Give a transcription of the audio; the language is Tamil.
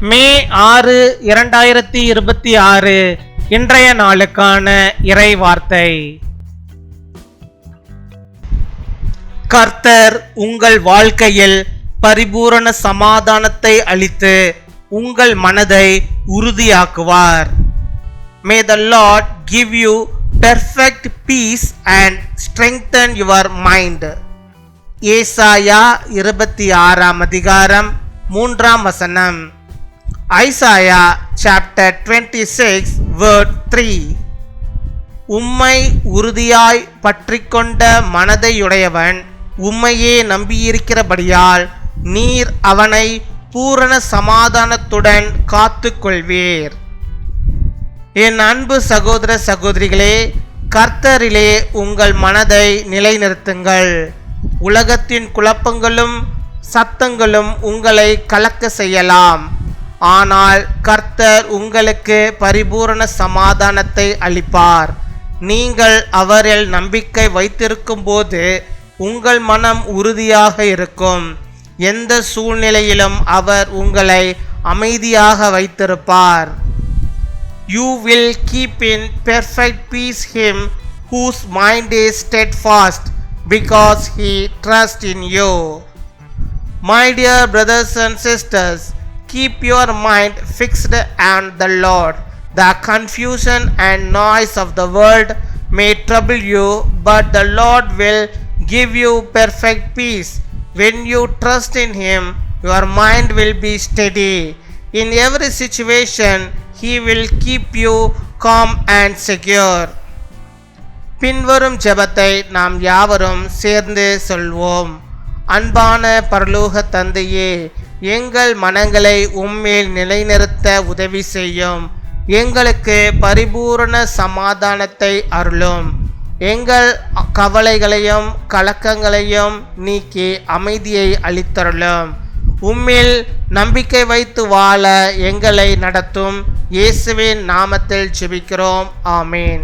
மே 6, 2026 இன்றைய நாளுக்கான இறை வார்த்தை. கர்த்தர் உங்கள் வாழ்க்கையில் பரிபூரண சமாதானத்தை அளித்து உங்கள் மனதை உறுதியாக்குவார். May the Lord give you perfect peace and strengthen your mind. ஏசாயா 26 அதிகாரம் 3 ஐசாயா chapter 26 verse 3. உம்மை உறுதியாய் பற்றிக்கொண்ட மனதையுடையவன் உம்மையே நம்பியிருக்கிறபடியால் நீர் அவனை பூரண சமாதானத்துடன் காத்து கொள்வீர். என் அன்பு சகோதர சகோதரிகளே, கர்த்தரிலே உங்கள் மனதை நிலைநிறுத்துங்கள். உலகத்தின் குழப்பங்களும் சத்தங்களும் உங்களை கலக்க செய்யலாம். ஆனால் கர்த்தர் உங்களுக்கு பரிபூரண சமாதானத்தை அளிப்பார். நீங்கள் அவரில் நம்பிக்கை வைத்திருக்கும் போது உங்கள் மனம் உறுதியாக இருக்கும். எந்த சூழ்நிலையிலும் அவர் உங்களை அமைதியாக வைத்திருப்பார். You will keep in perfect peace him whose mind is steadfast because he trusts in you. My dear brothers and sisters, keep your mind fixed on the Lord. The confusion and noise of the world may trouble you, but the Lord will give you perfect peace. When you trust in him, your mind will be steady. In every situation, he will keep you calm and secure. பின்வரும் ஜெபத்தை நாம் யாவரும் சேர்ந்து சொல்வோம். அன்பான பரலோக தந்தையே, எங்கள் மனங்களை உம்மேல் நிலைநிறுத்த உதவி செய்யும். எங்களுக்கு பரிபூரண சமாதானத்தை அருளும். எங்கள் கவலைகளையும் கலக்கங்களையும் நீக்கி அமைதியை அளித்தருளும். உம்மில் நம்பிக்கை வைத்து வாழ எங்களை நடத்தும். இயேசுவின் நாமத்தில் ஜெபிக்கிறோம். ஆமேன்.